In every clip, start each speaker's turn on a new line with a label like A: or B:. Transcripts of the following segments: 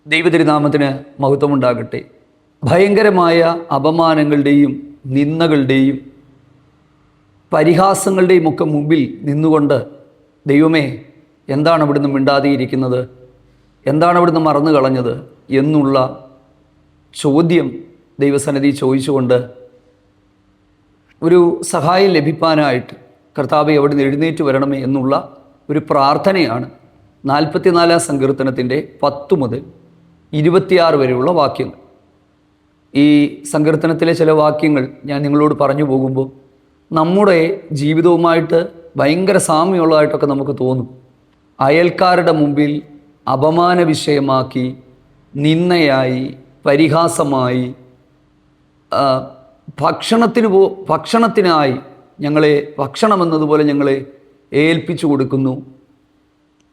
A: ദൈവതിരുനാമത്തിന് മഹത്വമുണ്ടാകട്ടെ. ഭയങ്കരമായ അപമാനങ്ങളുടെയും നിന്ദകളുടെയും പരിഹാസങ്ങളുടെയും ഒക്കെ മുമ്പിൽ നിന്നുകൊണ്ട് ദൈവമേ എന്താണ് അവിടുന്ന് മിണ്ടാതെയിരിക്കുന്നത്, എന്താണ് അവിടുന്ന് മറന്നു കളഞ്ഞത് എന്നുള്ള ചോദ്യം ദൈവസന്നിധി ചോദിച്ചുകൊണ്ട് ഒരു സഹായം ലഭിക്കാനായിട്ട് കർത്താവെ അവിടുന്ന് എഴുന്നേറ്റ് വരണമേ എന്നുള്ള ഒരു പ്രാർത്ഥനയാണ് 44 സങ്കീർത്തനത്തിൻ്റെ 10 മുതൽ 26 വരെയുള്ള വാക്യങ്ങൾ. ഈ സങ്കീർത്തനത്തിലെ ചില വാക്യങ്ങൾ ഞാൻ നിങ്ങളോട് പറഞ്ഞു പോകുമ്പോൾ നമ്മുടെ ജീവിതവുമായിട്ട് ഭയങ്കര സാമ്യമുള്ളതായിട്ടൊക്കെ നമുക്ക് തോന്നും. അയൽക്കാരുടെ മുമ്പിൽ അപമാന വിഷയമാക്കി, നിന്ദയായി, പരിഹാസമായി, ഭക്ഷണത്തിനായി ഞങ്ങളെ ഭക്ഷണമെന്നതുപോലെ ഞങ്ങളെ ഏൽപ്പിച്ചു കൊടുക്കുന്നു.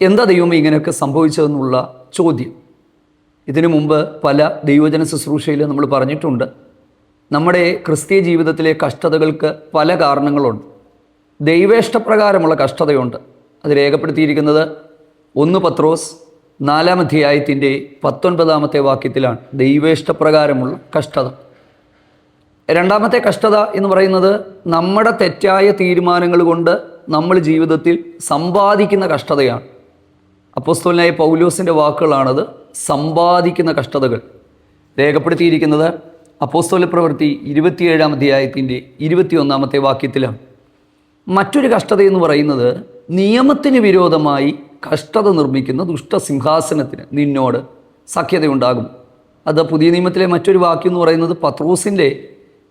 A: എന്താ ദൈവമേ ഇങ്ങനെയൊക്കെ സംഭവിച്ചതെന്നുള്ള ചോദ്യം. ഇതിനു മുമ്പ് പല ദൈവജന ശുശ്രൂഷയിൽ നമ്മൾ പറഞ്ഞിട്ടുണ്ട്. നമ്മുടെ ക്രിസ്തീയ ജീവിതത്തിലെ കഷ്ടതകൾക്ക് പല കാരണങ്ങളുണ്ട്. ദൈവേഷ്ടപ്രകാരമുള്ള കഷ്ടതയുണ്ട്. അത് രേഖപ്പെടുത്തിയിരിക്കുന്നത് 1 പത്രോസ് 4 അധ്യായത്തിൻ്റെ 19 വാക്യത്തിലാണ്. ദൈവേഷ്ടപ്രകാരമുള്ള കഷ്ടത. രണ്ടാമത്തെ കഷ്ടത എന്ന് പറയുന്നത് നമ്മുടെ തെറ്റായ തീരുമാനങ്ങൾ കൊണ്ട് നമ്മൾ ജീവിതത്തിൽ സമ്പാദിക്കുന്ന കഷ്ടതയാണ്. അപ്പോസ്തലനായ പൗലോസിൻ്റെ വാക്കുകളാണത്. സമ്പാദിക്കുന്ന കഷ്ടതകൾ രേഖപ്പെടുത്തിയിരിക്കുന്നത് അപ്പോസ്തല പ്രവൃത്തി 27 അധ്യായത്തിൻ്റെ 21 വാക്യത്തിലാണ്. മറ്റൊരു കഷ്ടത എന്ന് പറയുന്നത് നിയമത്തിന് വിരോധമായി കഷ്ടത നിർമ്മിക്കുന്ന ദുഷ്ടസിംഹാസനത്തിന് നിന്നോട് സഖ്യതയുണ്ടാകും. അത് പുതിയ നിയമത്തിലെ മറ്റൊരു വാക്യം എന്ന് പറയുന്നത് പത്രോസിൻ്റെ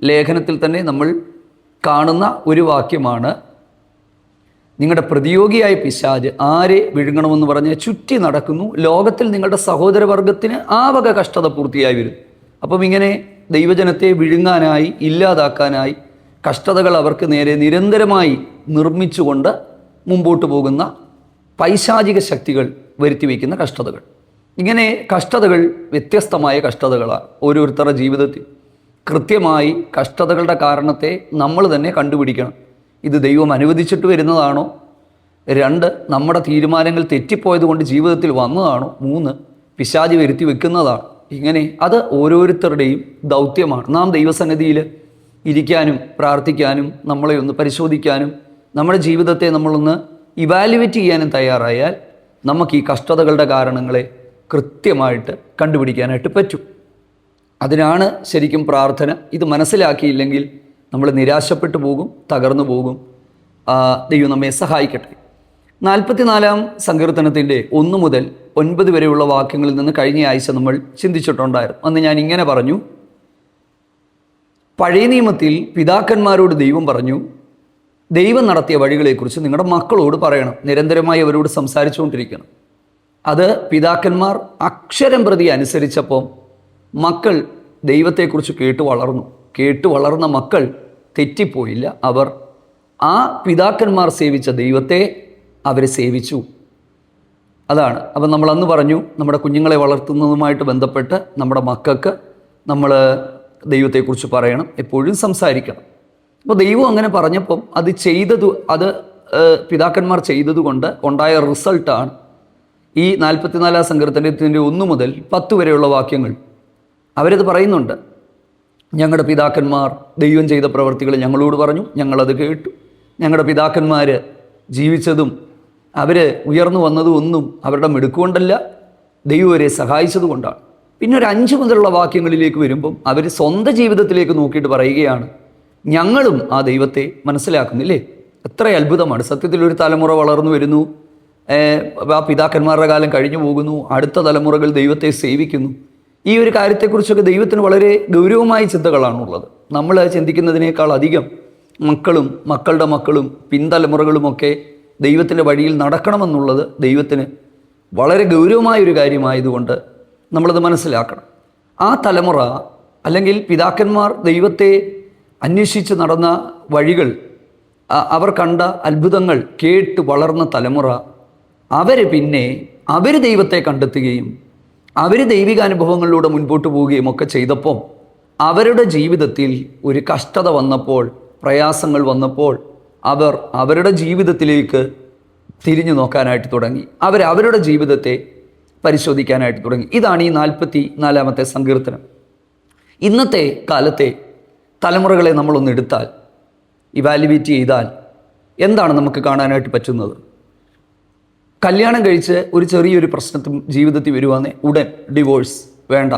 A: ലേഖനത്തിൽ തന്നെ നമ്മൾ കാണുന്ന ഒരു വാക്യമാണ്. നിങ്ങളുടെ പ്രതിയോഗിയായ പിശാച് ആരെ വിഴുങ്ങണമെന്ന് പറഞ്ഞ് ചുറ്റി നടക്കുന്നു, ലോകത്തിൽ നിങ്ങളുടെ സഹോദരവർഗത്തിന് ആ വക കഷ്ടത പൂർത്തിയായി വരും. അപ്പം ഇങ്ങനെ ദൈവജനത്തെ വിഴുങ്ങാനായി, ഇല്ലാതാക്കാനായി കഷ്ടതകൾ അവർക്ക് നേരെ നിരന്തരമായി നിർമ്മിച്ചുകൊണ്ട് മുമ്പോട്ട് പോകുന്ന പൈശാചിക ശക്തികൾ വരുത്തി വയ്ക്കുന്ന കഷ്ടതകൾ. ഇങ്ങനെ കഷ്ടതകൾ വ്യത്യസ്തമായ കഷ്ടതകളാണ് ഓരോരുത്തരുടെ ജീവിതത്തിൽ. കൃത്യമായി കഷ്ടതകളുടെ കാരണത്തെ നമ്മൾ തന്നെ കണ്ടുപിടിക്കണം. ഇത് ദൈവം അനുവദിച്ചിട്ട് വരുന്നതാണോ? 2 നമ്മുടെ തീരുമാനങ്ങൾ തെറ്റിപ്പോയത് കൊണ്ട് ജീവിതത്തിൽ വന്നതാണോ? 3 പിശാച് വരുത്തി വെക്കുന്നതാണ്. ഇങ്ങനെ അത് ഓരോരുത്തരുടെയും ദൗത്യമാണ്. നാം ദൈവസന്നിധിയിൽ ഇരിക്കാനും പ്രാർത്ഥിക്കാനും നമ്മളെ ഒന്ന് പരിശോധിക്കാനും നമ്മുടെ ജീവിതത്തെ നമ്മളൊന്ന് ഇവാലുവേറ്റ് ചെയ്യാനും തയ്യാറായാൽ നമുക്ക് ഈ കഷ്ടതകളുടെ കാരണങ്ങളെ കൃത്യമായിട്ട് കണ്ടുപിടിക്കാനായിട്ട് പറ്റും. അതിനാണ് ശരിക്കും പ്രാർത്ഥന. ഇത് മനസ്സിലാക്കിയില്ലെങ്കിൽ നമ്മൾ നിരാശപ്പെട്ടു പോകും, തകർന്നു പോകും. ദൈവം നമ്മെ സഹായിക്കട്ടെ. 44 സങ്കീർത്തനത്തിൻ്റെ 1 മുതൽ 9 വരെയുള്ള വാക്യങ്ങളിൽ നിന്ന് കഴിഞ്ഞ ആഴ്ച നമ്മൾ ചിന്തിച്ചിട്ടുണ്ടായിരുന്നു. അന്ന് ഞാൻ ഇങ്ങനെ പറഞ്ഞു, പഴയ നിയമത്തിൽ പിതാക്കന്മാരോട് ദൈവം പറഞ്ഞു, ദൈവം നടത്തിയ വഴികളെക്കുറിച്ച് നിങ്ങളുടെ മക്കളോട് പറയണം. നിരന്തരമായി അവരോട് സംസാരിച്ചുകൊണ്ടിരിക്കണം. അത് പിതാക്കന്മാർ അക്ഷരം പ്രതി അനുസരിച്ചപ്പോൾ മക്കൾ ദൈവത്തെക്കുറിച്ച് കേട്ടു വളർന്ന മക്കൾ തെറ്റിപ്പോയില്ല. അവർ ആ പിതാക്കന്മാർ സേവിച്ച ദൈവത്തെ അവരെ സേവിച്ചു. അതാണ്. അപ്പം നമ്മൾ അന്ന് പറഞ്ഞു, നമ്മുടെ കുഞ്ഞുങ്ങളെ വളർത്തുന്നതുമായിട്ട് ബന്ധപ്പെട്ട് നമ്മുടെ മക്കൾക്ക് നമ്മൾ ദൈവത്തെക്കുറിച്ച് പറയണം, എപ്പോഴും സംസാരിക്കണം. അപ്പോൾ ദൈവം അങ്ങനെ പറഞ്ഞപ്പം അത് പിതാക്കന്മാർ ചെയ്തതുകൊണ്ട് ഉണ്ടായ റിസൾട്ടാണ് ഈ 44 സങ്കീർത്തനത്തിൻ്റെ 1 മുതൽ 10 വരെയുള്ള വാക്യങ്ങൾ. അവരത് പറയുന്നുണ്ട്. ഞങ്ങളുടെ പിതാക്കന്മാർ ദൈവം ചെയ്ത പ്രവൃത്തികൾ ഞങ്ങളോട് പറഞ്ഞു, ഞങ്ങളത് കേട്ടു. ഞങ്ങളുടെ പിതാക്കന്മാർ ജീവിച്ചതും അവർ ഉയർന്നു വന്നതും ഒന്നും അവരുടെ മിടുക്കുകൊണ്ടല്ല, ദൈവം അവരെ സഹായിച്ചതുകൊണ്ടാണ്. പിന്നെ ഒരു 5 മുതലുള്ള വാക്യങ്ങളിലേക്ക് വരുമ്പം അവർ സ്വന്തം ജീവിതത്തിലേക്ക് നോക്കിയിട്ട് പറയുകയാണ്, ഞങ്ങളും ആ ദൈവത്തെ മനസ്സിലാക്കുന്നില്ലേ. എത്ര അത്ഭുതമാണ്. സത്യത്തിൽ ഒരു തലമുറ വളർന്നു വരുന്നു, ആ പിതാക്കന്മാരുടെ കാലം കഴിഞ്ഞു പോകുന്നു, അടുത്ത തലമുറകൾ ദൈവത്തെ സേവിക്കുന്നു. ഈ ഒരു കാര്യത്തെക്കുറിച്ചൊക്കെ ദൈവത്തിന് വളരെ ഗൗരവമായ ചിന്തകളാണുള്ളത്. നമ്മൾ ചിന്തിക്കുന്നതിനേക്കാൾ അധികം മക്കളുടെ മക്കളും പിൻതലമുറകളുമൊക്കെ ദൈവത്തിൻ്റെ വഴിയിൽ നടക്കണമെന്നുള്ളത് ദൈവത്തിന് വളരെ ഗൗരവമായൊരു കാര്യമായതുകൊണ്ട് നമ്മളത് മനസ്സിലാക്കണം. ആ തലമുറ അല്ലെങ്കിൽ പിതാക്കന്മാർ ദൈവത്തെ അന്വേഷിച്ച് നടന്ന വഴികൾ, അവർ കണ്ട അത്ഭുതങ്ങൾ കേട്ട് വളർന്ന തലമുറ, അവർ ദൈവത്തെ കണ്ടെത്തുകയും അവർ ദൈവികാനുഭവങ്ങളിലൂടെ മുൻപോട്ട് പോവുകയും ഒക്കെ ചെയ്തപ്പോൾ അവരുടെ ജീവിതത്തിൽ ഒരു കഷ്ടത വന്നപ്പോൾ, പ്രയാസങ്ങൾ വന്നപ്പോൾ അവർ അവരുടെ ജീവിതത്തിലേക്ക് തിരിഞ്ഞു നോക്കാനായിട്ട് തുടങ്ങി. അവരുടെ ജീവിതത്തെ പരിശോധിക്കാനായിട്ട് തുടങ്ങി. ഇതാണ് ഈ 44-ാമത്തെ സങ്കീർത്തനം. ഇന്നത്തെ കാലത്തെ തലമുറകളെ നമ്മളൊന്ന് എടുത്താൽ, ഇവാലുവേറ്റ് ചെയ്താൽ എന്താണ് നമുക്ക് കാണാനായിട്ട് പറ്റുന്നത്? കല്യാണം കഴിച്ച് ഒരു ചെറിയൊരു പ്രശ്നത്തിൽ ജീവിതത്തിൽ വരുവാന്നേ ഉടൻ ഡിവോഴ്സ്, വേണ്ട.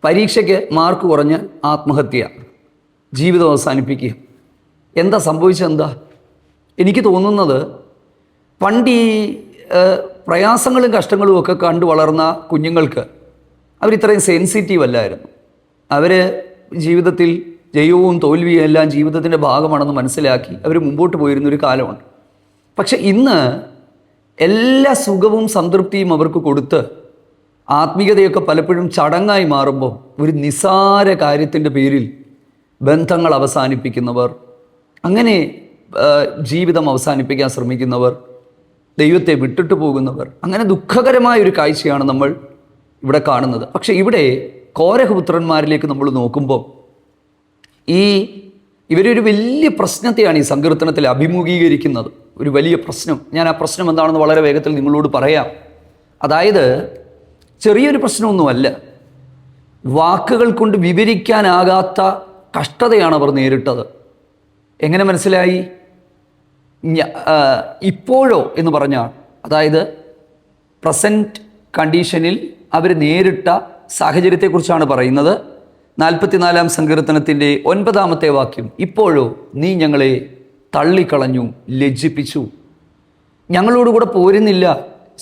A: പരീക്ഷയ്ക്ക് മാർക്ക് കുറഞ്ഞാൽ ആത്മഹത്യ, ജീവിതം അവസാനിപ്പിക്കുക. എന്താ സംഭവിച്ചെന്താ? എനിക്ക് തോന്നുന്നത് പണ്ട് ഈ പ്രയാസങ്ങളും കഷ്ടങ്ങളും ഒക്കെ കണ്ടു വളർന്ന കുഞ്ഞുങ്ങൾക്ക് അവരിത്രയും സെൻസിറ്റീവ് അല്ലായിരുന്നു. അവർ ജീവിതത്തിൽ ജയവും തോൽവിയും എല്ലാം ജീവിതത്തിൻ്റെ ഭാഗമാണെന്ന് മനസ്സിലാക്കി അവർ മുമ്പോട്ട് പോയിരുന്നൊരു കാലമാണ്. പക്ഷെ ഇന്ന് എല്ലാ സുഖവും സംതൃപ്തിയും അവർക്ക് കൊടുത്ത് ആത്മീയതയൊക്കെ പലപ്പോഴും ചടങ്ങായി മാറുമ്പോൾ ഒരു നിസ്സാര കാര്യത്തിൻ്റെ പേരിൽ ബന്ധങ്ങൾ അവസാനിപ്പിക്കുന്നവർ, അങ്ങനെ ജീവിതം അവസാനിപ്പിക്കാൻ ശ്രമിക്കുന്നവർ, ദൈവത്തെ വിട്ടിട്ട് പോകുന്നവർ, അങ്ങനെ ദുഃഖകരമായൊരു കാഴ്ചയാണ് നമ്മൾ ഇവിടെ കാണുന്നത്. പക്ഷെ ഇവിടെ കോരഹപുത്രന്മാരിലേക്ക് നമ്മൾ നോക്കുമ്പോൾ ഇവരൊരു വലിയ പ്രശ്നത്തെയാണ് ഈ സങ്കീർത്തനത്തിൽ അഭിമുഖീകരിക്കുന്നത്. ഒരു വലിയ പ്രശ്നം. ഞാൻ ആ പ്രശ്നം എന്താണെന്ന് വളരെ വേഗത്തിൽ നിങ്ങളോട് പറയാം. അതായത് ചെറിയൊരു പ്രശ്നമൊന്നുമല്ല, വാക്കുകൾ കൊണ്ട് വിവരിക്കാനാകാത്ത കഷ്ടതയാണ് അവർ നേരിട്ടത്. എങ്ങനെ മനസ്സിലായി? ഇപ്പോഴോ എന്ന് പറഞ്ഞാൽ, അതായത് പ്രസൻറ്റ് കണ്ടീഷനിൽ അവർ നേരിട്ട സാഹചര്യത്തെക്കുറിച്ചാണ് പറയുന്നത്. 44-ാം സങ്കീർത്തനത്തിൻ്റെ 9-ാമത്തെ വാക്യം, ഇപ്പോഴോ നീ ഞങ്ങളെ തള്ളിക്കളഞ്ഞു, ലജ്ജിപ്പിച്ചു, ഞങ്ങളോടുകൂടെ പോരുന്നില്ല,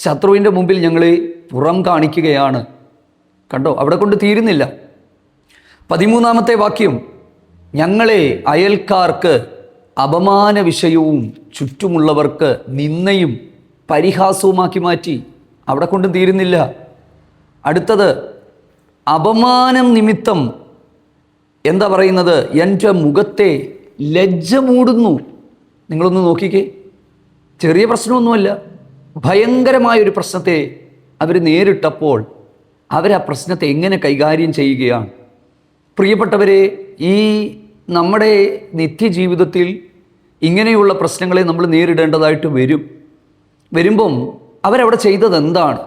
A: ശത്രുവിൻ്റെ മുമ്പിൽ ഞങ്ങളെ പുറം കാണിക്കുകയാണ്. കണ്ടോ, അവിടെ കൊണ്ട് തീരുന്നില്ല. 13-ാമത്തെ വാക്യം, ഞങ്ങളെ അയൽക്കാർക്ക് അപമാന വിഷയവും ചുറ്റുമുള്ളവർക്ക് നിന്ദയും പരിഹാസവുമാക്കി മാറ്റി. അവിടെ കൊണ്ട് തീരുന്നില്ല. അടുത്തത്, അപമാനം നിമിത്തം എന്താ പറയുന്നത്? എൻ്റെ മുഖത്തെ ലജ്ജ മൂടുന്നു. നിങ്ങളൊന്ന് നോക്കിക്കേ, ചെറിയ പ്രശ്നമൊന്നുമല്ല, ഭയങ്കരമായൊരു പ്രശ്നത്തെ അവർ നേരിട്ടപ്പോൾ ആ പ്രശ്നത്തെ എങ്ങനെ കൈകാര്യം ചെയ്യുകയാണ്? പ്രിയപ്പെട്ടവരെ, ഈ നമ്മുടെ നിത്യജീവിതത്തിൽ ഇങ്ങനെയുള്ള പ്രശ്നങ്ങളെ നമ്മൾ നേരിടേണ്ടതായിട്ട് വരുമ്പം അവരവിടെ ചെയ്തത് എന്താണ്?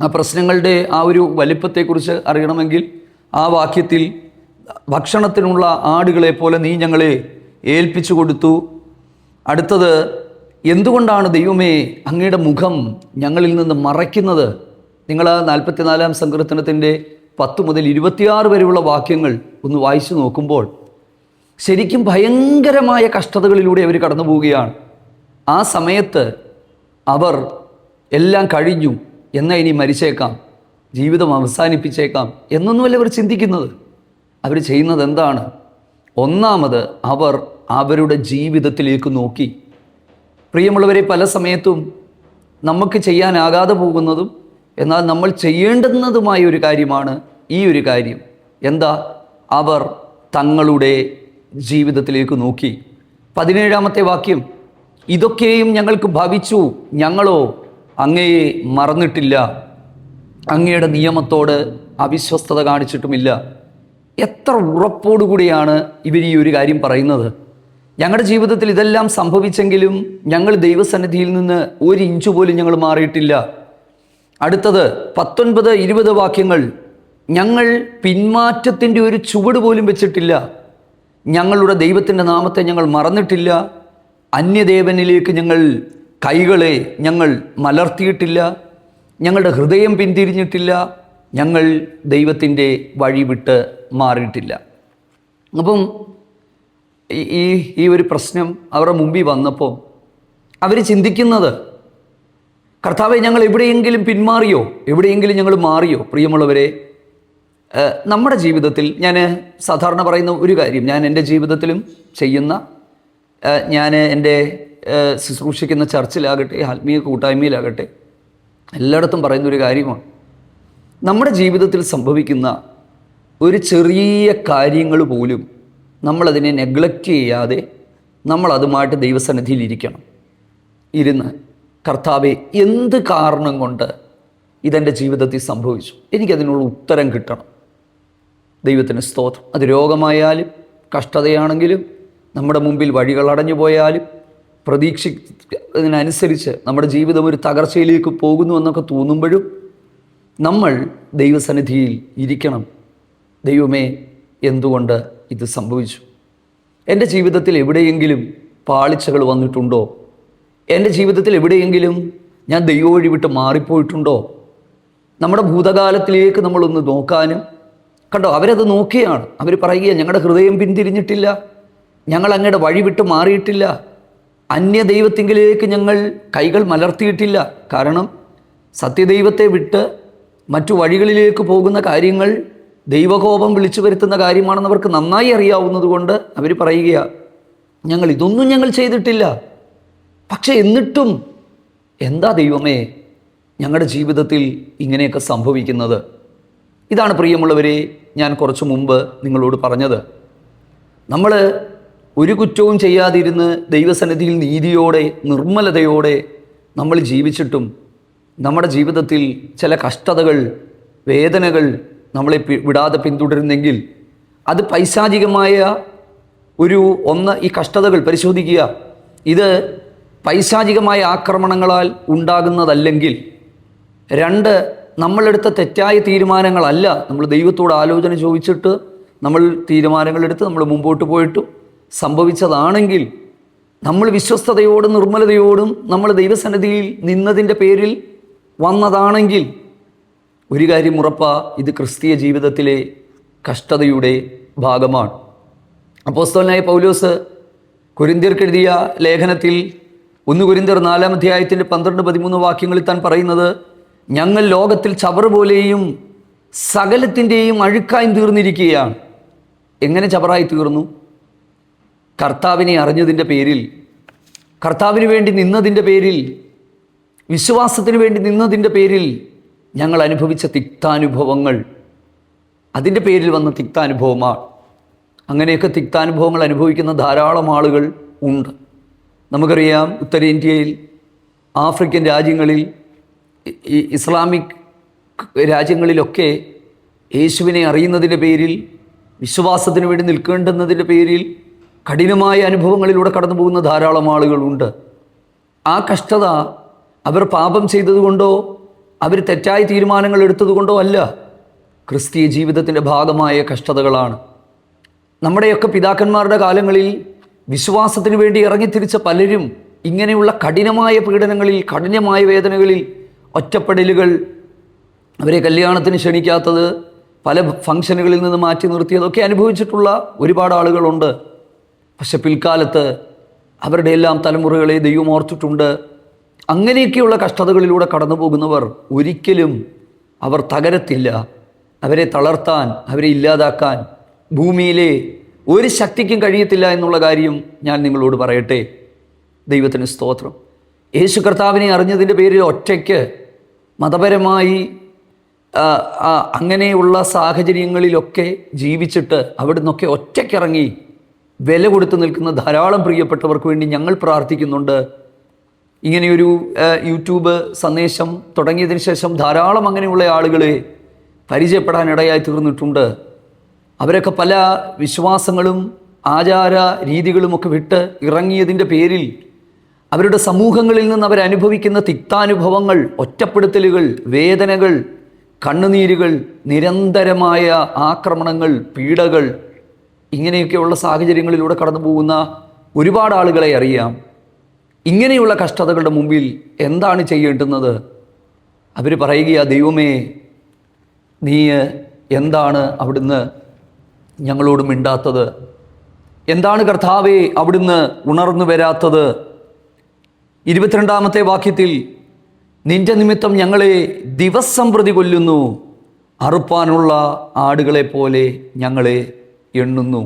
A: ആ പ്രശ്നങ്ങളുടെ ആ ഒരു വലിപ്പത്തെക്കുറിച്ച് അറിയണമെങ്കിൽ ആ വാക്യത്തിൽ, ഭക്ഷണത്തിനുള്ള ആടുകളെ പോലെ നീ ഞങ്ങളെ ഏൽപ്പിച്ചു കൊടുത്തു. അടുത്തത്, എന്തുകൊണ്ടാണ് ദൈവമേ അങ്ങയുടെ മുഖം ഞങ്ങളിൽ നിന്ന് മറയ്ക്കുന്നത്? നിങ്ങൾ 44-ാം സങ്കീർത്തനത്തിൻ്റെ 10 മുതൽ 26 വരെയുള്ള വാക്യങ്ങൾ ഒന്ന് വായിച്ചു നോക്കുമ്പോൾ ശരിക്കും ഭയങ്കരമായ കഷ്ടതകളിലൂടെ അവർ കടന്നു പോവുകയാണ്. ആ സമയത്ത് അവർ എല്ലാം കഴിഞ്ഞു, എന്നാൽ ഇനി മരിച്ചേക്കാം, ജീവിതം അവസാനിപ്പിച്ചേക്കാം എന്നൊന്നുമല്ല അവർ ചിന്തിക്കുന്നത്. അവർ ചെയ്യുന്നത് എന്താണ്? ഒന്നാമത്, അവർ അവരുടെ ജീവിതത്തിലേക്ക് നോക്കി. പ്രിയമുള്ളവരെ, പല സമയത്തും നമുക്ക് ചെയ്യാനാകാതെ പോകുന്നതും എന്നാൽ നമ്മൾ ചെയ്യേണ്ടുന്നതുമായ ഒരു കാര്യമാണ് ഈ ഒരു കാര്യം. എന്താ? അവർ തങ്ങളുടെ ജീവിതത്തിലേക്ക് നോക്കി. 17-ാമത്തെ വാക്യം, ഇതൊക്കെയും ഞങ്ങൾക്ക് ഭവിച്ചു, ഞങ്ങളോ അങ്ങയെ മറന്നിട്ടില്ല, അങ്ങയുടെ നിയമത്തോട് അവിശ്വസ്തത കാണിച്ചിട്ടുമില്ല. എത്ര ഉറപ്പോടുകൂടിയാണ് ഇവർ ഈ ഒരു കാര്യം പറയുന്നത്? ഞങ്ങളുടെ ജീവിതത്തിൽ ഇതെല്ലാം സംഭവിച്ചെങ്കിലും ഞങ്ങൾ ദൈവസന്നിധിയിൽ നിന്ന് 1 ഇഞ്ച് പോലും ഞങ്ങൾ മാറിയിട്ടില്ല. അടുത്തത് 19-20 വാക്യങ്ങൾ, ഞങ്ങൾ പിന്മാറ്റത്തിൻ്റെ ഒരു ചുവട് പോലും വെച്ചിട്ടില്ല, ഞങ്ങളുടെ ദൈവത്തിൻ്റെ നാമത്തെ ഞങ്ങൾ മറന്നിട്ടില്ല, അന്യദേവനിലേക്ക് ഞങ്ങൾ കൈകളെ ഞങ്ങൾ മലർത്തിയിട്ടില്ല, ഞങ്ങളുടെ ഹൃദയം പിന്തിരിഞ്ഞിട്ടില്ല, ഞങ്ങൾ ദൈവത്തിൻ്റെ വഴി വിട്ട് മാറിയിട്ടില്ല. അപ്പം ഈ ഒരു പ്രശ്നം അവരുടെ മുമ്പിൽ വന്നപ്പോൾ അവർ ചിന്തിക്കുന്നത്, കർത്താവെ ഞങ്ങൾ എവിടെയെങ്കിലും പിന്മാറിയോ, എവിടെയെങ്കിലും ഞങ്ങൾ മാറിയോ? പ്രിയമുള്ളവരെ, നമ്മുടെ ജീവിതത്തിൽ ഞാൻ സാധാരണ പറയുന്ന ഒരു കാര്യം, ഞാൻ എൻ്റെ ജീവിതത്തിലും ചെയ്യുന്ന, ഞാൻ എൻ്റെ ശുശ്രൂഷിക്കുന്ന ചർച്ചിലാകട്ടെ, ആത്മീയ കൂട്ടായ്മയിലാകട്ടെ, എല്ലായിടത്തും പറയുന്നൊരു കാര്യമാണ്, നമ്മുടെ ജീവിതത്തിൽ സംഭവിക്കുന്ന ഒരു ചെറിയ കാര്യങ്ങൾ പോലും നമ്മളതിനെ നെഗ്ലക്റ്റ് ചെയ്യാതെ നമ്മളതുമായിട്ട് ദൈവസന്നിധിയിൽ ഇരുന്ന് കർത്താവെ, എന്ത് കാരണം കൊണ്ട് ഇതെൻ്റെ ജീവിതത്തിൽ സംഭവിച്ചു, എനിക്കതിനുള്ള ഉത്തരം കിട്ടണം. ദൈവത്തിന് സ്തോത്രം. അത് രോഗമായാലും കഷ്ടതയാണെങ്കിലും നമ്മുടെ മുമ്പിൽ വഴികൾ അടഞ്ഞു പോയാലും പ്രതീക്ഷിക്കുന്നതിനനുസരിച്ച് നമ്മുടെ ജീവിതം ഒരു തകർച്ചയിലേക്ക് പോകുന്നു എന്നൊക്കെ തോന്നുമ്പോഴും നമ്മൾ ദൈവസന്നിധിയിൽ ഇരിക്കണം. ദൈവമേ, എന്തുകൊണ്ട് ഇത് സംഭവിച്ചു? എൻ്റെ ജീവിതത്തിൽ എവിടെയെങ്കിലും പാളിച്ചകൾ വന്നിട്ടുണ്ടോ? എൻ്റെ ജീവിതത്തിൽ എവിടെയെങ്കിലും ഞാൻ ദൈവം വഴി വിട്ട് മാറിപ്പോയിട്ടുണ്ടോ? നമ്മുടെ ഭൂതകാലത്തിലേക്ക് നമ്മളൊന്ന് നോക്കാനും, കണ്ടോ, അവരത് നോക്കിയാണ്. അവർ പറയുക, ഞങ്ങളുടെ ഹൃദയം പിന്തിരിഞ്ഞിട്ടില്ല, ഞങ്ങൾ അങ്ങയുടെ വഴി വിട്ട് മാറിയിട്ടില്ല, അന്യ ദൈവത്തിങ്കിലേക്ക് ഞങ്ങൾ കൈകൾ മലർത്തിയിട്ടില്ല. കാരണം സത്യദൈവത്തെ വിട്ട് മറ്റു വഴികളിലേക്ക് പോകുന്ന കാര്യങ്ങൾ ദൈവകോപം വിളിച്ചു വരുത്തുന്ന കാര്യമാണെന്ന് അവർക്ക് നന്നായി അറിയാവുന്നത് കൊണ്ട് അവർ പറയുക, ഇതൊന്നും ഞങ്ങൾ ചെയ്തിട്ടില്ല. പക്ഷെ എന്നിട്ടും എന്താ ദൈവമേ ഞങ്ങളുടെ ജീവിതത്തിൽ ഇങ്ങനെയൊക്കെ സംഭവിക്കുന്നത്? ഇതാണ് പ്രിയമുള്ളവരെ ഞാൻ കുറച്ചു മുമ്പ് നിങ്ങളോട് പറഞ്ഞത്. നമ്മൾ ഒരു കുറ്റവും ചെയ്യാതിരുന്ന് ദൈവസന്നിധിയിൽ നീതിയോടെ നിർമ്മലതയോടെ നമ്മൾ ജീവിച്ചിട്ടും നമ്മുടെ ജീവിതത്തിൽ ചില കഷ്ടതകൾ, വേദനകൾ നമ്മളെ വിടാതെ പിന്തുടരുന്നെങ്കിൽ അത് പൈശാചികമായ ഈ കഷ്ടതകൾ പരിശോധിക്കുക. ഇത് പൈശാചികമായ ആക്രമണങ്ങളാൽ ഉണ്ടാകുന്നതല്ലെങ്കിൽ, 2, നമ്മളെടുത്ത തെറ്റായ തീരുമാനങ്ങളല്ല. നമ്മൾ ദൈവത്തോട് ആലോചന ചോദിച്ചിട്ട് നമ്മൾ തീരുമാനങ്ങളെടുത്ത് നമ്മൾ മുമ്പോട്ട് പോയിട്ടും സംഭവിച്ചതാണെങ്കിൽ, നമ്മൾ വിശ്വസ്തയോടും നിർമ്മലതയോടും നമ്മൾ ദൈവസന്നിധിയിൽ നിന്നതിൻ്റെ പേരിൽ വന്നതാണെങ്കിൽ, ഒരു കാര്യം ഉറപ്പാ, ഇത് ക്രിസ്തീയ ജീവിതത്തിലെ കഷ്ടതയുടെ ഭാഗമാണ്. അപ്പോസ്തലനായ പൗലോസ് കൊരിന്ത്യർക്കെഴുതിയ ലേഖനത്തിൽ 1 കൊരിന്ത്യർ 4-ാം അധ്യായത്തിൻ്റെ 12-13 വാക്യങ്ങളിൽ താൻ പറയുന്നത്, ഞങ്ങൾ ലോകത്തിൽ ചവറ് പോലെയും സകലത്തിൻ്റെയും അഴുക്കായും തീർന്നിരിക്കുകയാണ്. എങ്ങനെ ചവറായി തീർന്നു? കർത്താവിനെ അറിഞ്ഞതിൻ്റെ പേരിൽ, കർത്താവിന് വേണ്ടി നിന്നതിൻ്റെ പേരിൽ, വിശ്വാസത്തിന് വേണ്ടി നിന്നതിൻ്റെ പേരിൽ ഞങ്ങൾ അനുഭവിച്ച തിക്താനുഭവങ്ങൾ, അതിൻ്റെ പേരിൽ വന്ന തിക്താനുഭവമാണ്. അങ്ങനെയൊക്കെ തിക്താനുഭവങ്ങൾ അനുഭവിക്കുന്ന ധാരാളം ആളുകൾ ഉണ്ട്. നമുക്കറിയാം, ഉത്തരേന്ത്യയിൽ, ആഫ്രിക്കൻ രാജ്യങ്ങളിൽ, ഇസ്ലാമിക് രാജ്യങ്ങളിലൊക്കെ യേശുവിനെ അറിയുന്നതിൻ്റെ പേരിൽ, വിശ്വാസത്തിന് വേണ്ടി നിൽക്കേണ്ടുന്നതിൻ്റെ പേരിൽ കഠിനമായ അനുഭവങ്ങളിലൂടെ കടന്നു പോകുന്ന ധാരാളം ആളുകളുണ്ട്. ആ കഷ്ടത അവർ പാപം ചെയ്തതുകൊണ്ടോ അവർ തെറ്റായ തീരുമാനങ്ങൾ എടുത്തതുകൊണ്ടോ അല്ല, ക്രിസ്തീയ ജീവിതത്തിൻ്റെ ഭാഗമായ കഷ്ടതകളാണ്. നമ്മുടെയൊക്കെ പിതാക്കന്മാരുടെ കാലങ്ങളിൽ വിശ്വാസത്തിന് വേണ്ടി ഇറങ്ങിത്തിരിച്ച പലരും ഇങ്ങനെയുള്ള കഠിനമായ പീഡനങ്ങളിൽ, കഠിനമായ വേദനകളിൽ, ഒറ്റപ്പെടലുകൾ, അവരെ കല്യാണത്തിന് ക്ഷണിക്കാത്തത്, പല ഫംഗ്ഷനുകളിൽ നിന്ന് മാറ്റി നിർത്തിയതൊക്കെ അനുഭവിച്ചിട്ടുള്ള ഒരുപാട് ആളുകളുണ്ട്. പക്ഷെ പിൽക്കാലത്ത് അവരുടെ എല്ലാം തലമുറകളെ ദൈവം ഓർത്തിട്ടുണ്ട്. അങ്ങനെയൊക്കെയുള്ള കഷ്ടതകളിലൂടെ കടന്നു പോകുന്നവർ ഒരിക്കലും അവർ തകരത്തില്ല. അവരെ തളർത്താൻ, അവരെ ഇല്ലാതാക്കാൻ ഭൂമിയിലെ ഒരു ശക്തിക്കും കഴിയത്തില്ല എന്നുള്ള കാര്യം ഞാൻ നിങ്ങളോട് പറയട്ടെ. ദൈവത്തിന് സ്തോത്രം. യേശു കർത്താവിനെ അറിഞ്ഞതിൻ്റെ പേരിൽ ഒറ്റയ്ക്ക് മതപരമായി അങ്ങനെയുള്ള സാഹചര്യങ്ങളിലൊക്കെ ജീവിച്ചിട്ട് അവിടെ നിന്നൊക്കെ ഒറ്റയ്ക്കിറങ്ങി വില കൊടുത്ത് നിൽക്കുന്ന ധാരാളം പ്രിയപ്പെട്ടവർക്ക് വേണ്ടി ഞങ്ങൾ പ്രാർത്ഥിക്കുന്നുണ്ട്. ഇങ്ങനെയൊരു യൂട്യൂബ് സന്ദേശം തുടങ്ങിയതിന് ശേഷം ധാരാളം അങ്ങനെയുള്ള ആളുകളെ പരിചയപ്പെടാനിടയായി തീർന്നിട്ടുണ്ട്. അവരൊക്കെ പല വിശ്വാസങ്ങളും ആചാര രീതികളുമൊക്കെ വിട്ട് ഇറങ്ങിയതിൻ്റെ പേരിൽ അവരുടെ സമൂഹങ്ങളിൽ നിന്ന് അവരനുഭവിക്കുന്ന തിക്താനുഭവങ്ങൾ, ഒറ്റപ്പെടുത്തലുകൾ, വേദനകൾ, കണ്ണുനീരുകൾ, നിരന്തരമായ ആക്രമണങ്ങൾ, പീഡകൾ, ഇങ്ങനെയൊക്കെയുള്ള സാഹചര്യങ്ങളിലൂടെ കടന്നു പോകുന്ന ഒരുപാട് ആളുകളെ അറിയാം. ഇങ്ങനെയുള്ള കഷ്ടതകളുടെ മുമ്പിൽ എന്താണ് ചെയ്യേണ്ടുന്നത്? അവർ പറയുക, ദൈവമേ, നീ എന്താണ് അവിടുന്ന് ഞങ്ങളോട് മിണ്ടാത്തത്? എന്താണ് കർത്താവേ അവിടുന്ന് ഉണർന്നു വരാത്തത്? 22-ാമത്തെ വാക്യത്തിൽ, നിന്റെ നിമിത്തം ഞങ്ങളെ ദിവസം പ്രതി കൊല്ലുന്നു, അറുപ്പാനുള്ള ആടുകളെ പോലെ ഞങ്ങളെ എണ്ണുന്നു.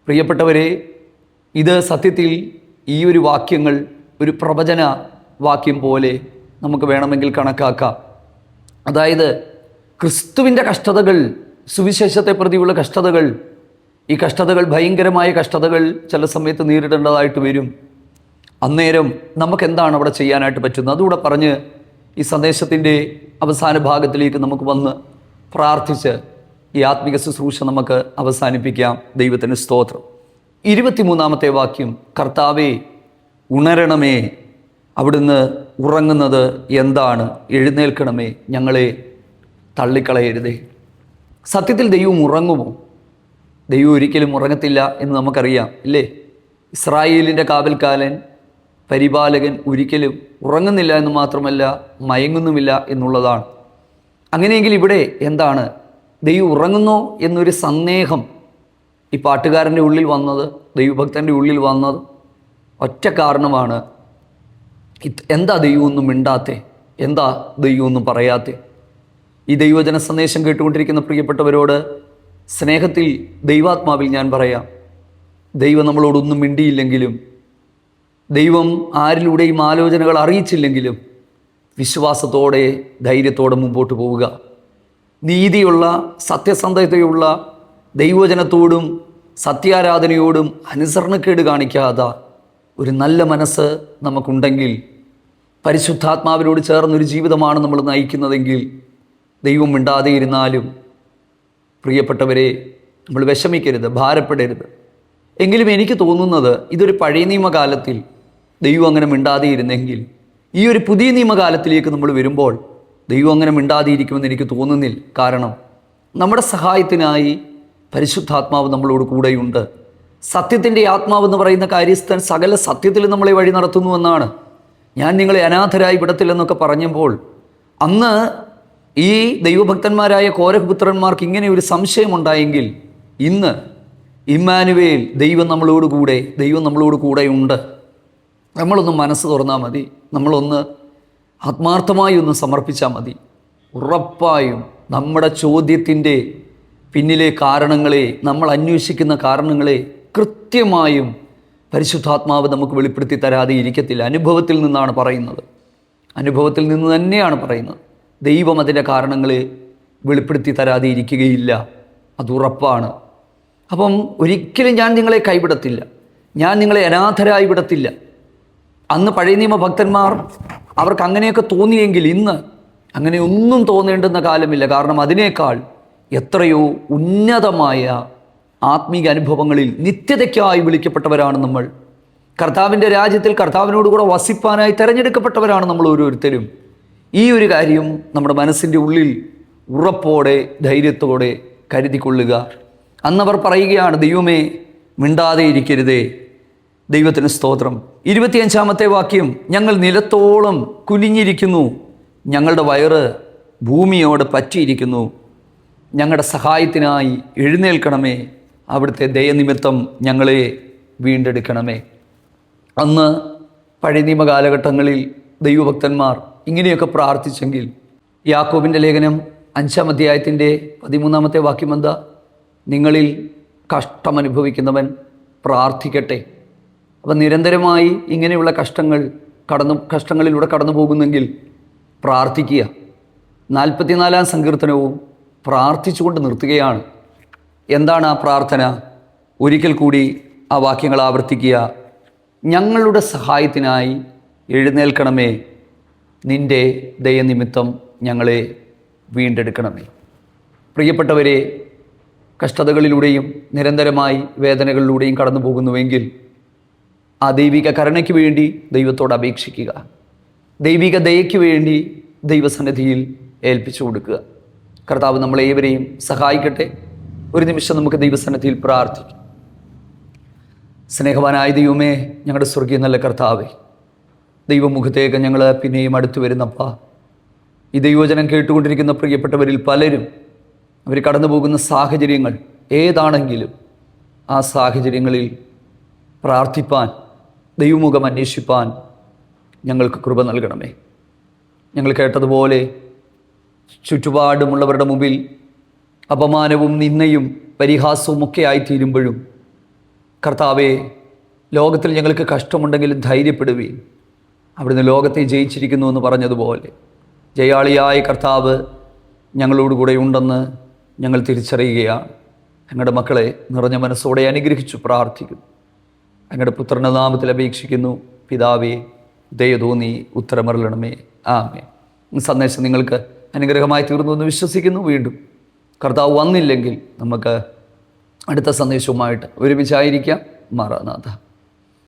A: പ്രിയപ്പെട്ടവരെ, ഇത് സത്യത്തിൽ ഈ ഒരു വാക്യങ്ങൾ ഒരു പ്രവചന വാക്യം പോലെ നമുക്ക് വേണമെങ്കിൽ കണക്കാക്കാം. അതായത് ക്രിസ്തുവിൻ്റെ കഷ്ടതകൾ, സുവിശേഷത്തെ പ്രതിയുള്ള കഷ്ടതകൾ, ഈ കഷ്ടതകൾ ഭയങ്കരമായ കഷ്ടതകൾ ചില സമയത്ത് നേരിടേണ്ടതായിട്ട് വരും. അന്നേരം നമുക്കെന്താണ് അവിടെ ചെയ്യാനായിട്ട് പറ്റുന്നത്? അതുകൂടെ പറഞ്ഞ് ഈ സന്ദേശത്തിൻ്റെ അവസാന ഭാഗത്തിലേക്ക് നമുക്ക് വന്ന് പ്രാർത്ഥിച്ച് ഈ ആത്മിക ശുശ്രൂഷ നമുക്ക് അവസാനിപ്പിക്കാം. ദൈവത്തിന് സ്തോത്രം. 23-ാമത്തെ വാക്യം, കർത്താവേ ഉണരണമേ, അവിടുന്ന് ഉറങ്ങുന്നത് എന്താണ്? എഴുന്നേൽക്കണമേ, ഞങ്ങളെ തള്ളിക്കളയരുതേ. സത്യത്തിൽ ദൈവം ഉറങ്ങുമോ? ദൈവം ഒരിക്കലും ഉറങ്ങത്തില്ല എന്ന് നമുക്കറിയാം, ഇല്ലേ? ഇസ്രായേലിൻ്റെ കാവൽക്കാരൻ, പരിപാലകൻ ഒരിക്കലും ഉറങ്ങുന്നില്ല എന്ന് മാത്രമല്ല മയങ്ങുന്നുമില്ല എന്നുള്ളതാണ്. അങ്ങനെയെങ്കിൽ ഇവിടെ എന്താണ്? ദൈവം ഉറങ്ങുന്നോ എന്നൊരു സന്ദേഹം ഈ പാട്ടുകാരൻ്റെ ഉള്ളിൽ വന്നത്, ദൈവഭക്തൻ്റെ ഉള്ളിൽ വന്നത് ഒറ്റ കാരണമാണ്. എന്താ ദൈവമൊന്നും മിണ്ടാത്തെ? എന്താ ദൈവമൊന്നും പറയാത്തെ? ഈ ദൈവജന സന്ദേശം കേട്ടുകൊണ്ടിരിക്കുന്ന പ്രിയപ്പെട്ടവരോട് സ്നേഹത്തിൽ, ദൈവാത്മാവിൽ ഞാൻ പറയാം, ദൈവം നമ്മളോടൊന്നും മിണ്ടിയില്ലെങ്കിലും, ദൈവം ആരിലൂടെയും ആലോചനകൾ അറിയിച്ചില്ലെങ്കിലും വിശ്വാസത്തോടെ ധൈര്യത്തോടെ മുമ്പോട്ട് പോവുക. നീതിയുള്ള, സത്യസന്ധതയുള്ള ദൈവജനത്തോടും സത്യാരാധനയോടും അനുസരണക്കേട് കാണിക്കാതെ ഒരു നല്ല മനസ്സ് നമുക്കുണ്ടെങ്കിൽ, പരിശുദ്ധാത്മാവിനോട് ചേർന്നൊരു ജീവിതമാണ് നമ്മൾ നയിക്കുന്നതെങ്കിൽ, ദൈവം മിണ്ടാതെ ഇരുന്നാലും പ്രിയപ്പെട്ടവരെ നമ്മൾ വിഷമിക്കരുത്, ഭാരപ്പെടരുത്. എങ്കിലും എനിക്ക് തോന്നുന്നത്, ഇതൊരു പഴയ നിയമകാലത്തിൽ ദൈവം അങ്ങനെ മിണ്ടാതെ ഇരുന്നെങ്കിൽ, ഈ ഒരു പുതിയ നിയമകാലത്തിലേക്ക് നമ്മൾ വരുമ്പോൾ ദൈവം അങ്ങനെ മിണ്ടാതെ ഇരിക്കുമെന്ന് എനിക്ക് തോന്നുന്നില്ല. കാരണം നമ്മുടെ സഹായത്തിനായി പരിശുദ്ധാത്മാവ് നമ്മളോട് കൂടെയുണ്ട്. സത്യത്തിൻ്റെ ആത്മാവെന്ന് പറയുന്ന കാര്യസ്ഥൻ സകല സത്യത്തിൽ നമ്മളെ വഴി നടത്തുന്നുവെന്നാണ്. ഞാൻ നിങ്ങളെ അനാഥരായി വിടത്തില്ലെന്നൊക്കെ പറഞ്ഞപ്പോൾ അന്ന് ഈ ദൈവഭക്തന്മാരായ കോരഹപുത്രന്മാർക്ക് ഇങ്ങനെ ഒരു സംശയമുണ്ടായെങ്കിൽ, ഇന്ന് ഇമ്മാനുവേൽ, ദൈവം നമ്മളോട് കൂടെയുണ്ട്. നമ്മളൊന്ന് മനസ്സ് തുറന്നാൽ മതി, നമ്മളൊന്ന് ആത്മാർത്ഥമായി ഒന്ന് സമർപ്പിച്ചാൽ മതി. ഉറപ്പായും നമ്മുടെ ചോദ്യത്തിൻ്റെ പിന്നിലെ കാരണങ്ങളെ, നമ്മൾ അന്വേഷിക്കുന്ന കാരണങ്ങളെ കൃത്യമായും പരിശുദ്ധാത്മാവ് നമുക്ക് വെളിപ്പെടുത്തി തരാതെ ഇരിക്കത്തില്ല. അനുഭവത്തിൽ നിന്നാണ് പറയുന്നത്, അനുഭവത്തിൽ നിന്ന് തന്നെയാണ് പറയുന്നത്. ദൈവം അതിൻ്റെ കാരണങ്ങളെ വെളിപ്പെടുത്തി തരാതെ ഇരിക്കുകയില്ല, അതുറപ്പാണ്. അപ്പം ഒരിക്കലും ഞാൻ നിങ്ങളെ കൈവിടത്തില്ല, ഞാൻ നിങ്ങളെ അനാഥരായി വിടത്തില്ല. അന്ന് പഴയ നിയമ ഭക്തന്മാർ അവർക്ക് അങ്ങനെയൊക്കെ തോന്നിയെങ്കിൽ ഇന്ന് അങ്ങനെ ഒന്നും തോന്നേണ്ടുന്ന കാലമില്ല. കാരണം അതിനേക്കാൾ എത്രയോ ഉന്നതമായ ആത്മീക അനുഭവങ്ങളിൽ നിത്യതയ്ക്കായി വിളിക്കപ്പെട്ടവരാണ് നമ്മൾ. കർത്താവിൻ്റെ രാജ്യത്തിൽ കർത്താവിനോടുകൂടെ വസിപ്പാനായി തിരഞ്ഞെടുക്കപ്പെട്ടവരാണ് നമ്മൾ ഓരോരുത്തരും. ഈ ഒരു കാര്യം നമ്മുടെ മനസ്സിൻ്റെ ഉള്ളിൽ ഉറപ്പോടെ, ധൈര്യത്തോടെ കരുതിക്കൊള്ളുക. അന്നവർ പറയുകയാണ്, ദൈവമേ മിണ്ടാതെ ഇരിക്കരുതേ. ദൈവത്തിന് സ്തോത്രം. 25-ാമത്തെ വാക്യം, ഞങ്ങൾ നിലത്തോളം കുനിഞ്ഞിരിക്കുന്നു, ഞങ്ങളുടെ വയറ് ഭൂമിയോട് പറ്റിയിരിക്കുന്നു, ഞങ്ങളുടെ സഹായത്തിനായി എഴുന്നേൽക്കണമേ, അവിടുത്തെ ദയനിമിത്തം ഞങ്ങളെ വീണ്ടെടുക്കണമേ. അന്ന് പഴയ നിയമ കാലഘട്ടങ്ങളിൽ ദൈവഭക്തന്മാർ ഇങ്ങനെയൊക്കെ പ്രാർത്ഥിച്ചെങ്കിൽ, യാക്കോബിൻ്റെ ലേഖനം 5-ാം അധ്യായത്തിൻ്റെ 13-ാമത്തെ വാക്യം എന്താ? നിങ്ങളിൽ കഷ്ടമനുഭവിക്കുന്നവൻ പ്രാർത്ഥിക്കട്ടെ. അപ്പം നിരന്തരമായി ഇങ്ങനെയുള്ള കഷ്ടങ്ങളിലൂടെ കടന്നു പോകുന്നെങ്കിൽ പ്രാർത്ഥിക്കുക. 44-ാം സങ്കീർത്തനവും പ്രാർത്ഥിച്ചുകൊണ്ട് നിർത്തുകയാണ്. എന്താണ് ആ പ്രാർത്ഥന? ഒരിക്കൽ കൂടി ആ വാക്യങ്ങൾ ആവർത്തിക്കുക. ഞങ്ങളുടെ സഹായത്തിനായി എഴുന്നേൽക്കണമേ, നിൻ്റെ ദയനിമിത്തം ഞങ്ങളെ വീണ്ടെടുക്കണമേ. പ്രിയപ്പെട്ടവരെ, കഷ്ടതകളിലൂടെയും നിരന്തരമായി വേദനകളിലൂടെയും കടന്നു പോകുന്നുവെങ്കിൽ ആ ദൈവിക കരുണയ്ക്ക് വേണ്ടി ദൈവത്തോട് അപേക്ഷിക്കുക. ദൈവിക ദയയ്ക്ക് വേണ്ടി ദൈവസന്നിധിയിൽ ഏൽപ്പിച്ചു കൊടുക്കുക. കർത്താവ് നമ്മളേവരെയും സഹായിക്കട്ടെ. ഒരു നിമിഷം നമുക്ക് ദൈവസന്നിധിയിൽ പ്രാർത്ഥിക്കാം. സ്നേഹവാനായ ദൈവമേ, ഞങ്ങളുടെ സ്വർഗീയ നല്ല കർത്താവേ, ദൈവമുഖത്തേക്ക് ഞങ്ങൾ പിന്നെയും അടുത്തു വരുന്നപ്പാ, ഈ ദൈവവചനം കേട്ടുകൊണ്ടിരിക്കുന്ന പ്രിയപ്പെട്ടവരിൽ പലരും അവർ കടന്നു പോകുന്ന സാഹചര്യങ്ങൾ ഏതാണെങ്കിലും ആ സാഹചര്യങ്ങളിൽ പ്രാർത്ഥിപ്പാൻ, ദൈവമുഖം അന്വേഷിപ്പാൻ ഞങ്ങൾക്ക് കൃപ നൽകണമേ. ഞങ്ങൾ കേട്ടതുപോലെ ചുറ്റുപാടുമുള്ളവരുടെ മുമ്പിൽ അപമാനവും നിന്ദയും പരിഹാസവും ഒക്കെ ആയിത്തീരുമ്പോഴും കർത്താവേ, ലോകത്തിൽ ഞങ്ങൾക്ക് കഷ്ടമുണ്ടെങ്കിലും ധൈര്യപ്പെടുകയും അവിടുന്ന് ലോകത്തെ ജയിച്ചിരിക്കുന്നു എന്ന് പറഞ്ഞതുപോലെ ജയാളിയായ കർത്താവ് ഞങ്ങളോടുകൂടെ ഉണ്ടെന്ന് ഞങ്ങൾ തിരിച്ചറിയുകയാണ്. ഞങ്ങളുടെ മക്കളെ നിറഞ്ഞ മനസ്സോടെ അനുഗ്രഹിച്ചു പ്രാർത്ഥിക്കുന്നു. ഞങ്ങളുടെ പുത്രൻ്റെ നാമത്തിൽ അപേക്ഷിക്കുന്നു. പിതാവേ, ദയ തോന്നി ഉത്തരമരുളണമേ. ആമേൻ. സന്ദേശം നിങ്ങൾക്ക് അനുഗ്രഹമായി തീർന്നു എന്ന് വിശ്വസിക്കുന്നു. വീണ്ടും കർത്താവ് വന്നില്ലെങ്കിൽ നമുക്ക് അടുത്ത സന്ദേശവുമായിട്ട് ഒരുമിച്ചായിരിക്കാം. മാറാനാഥ.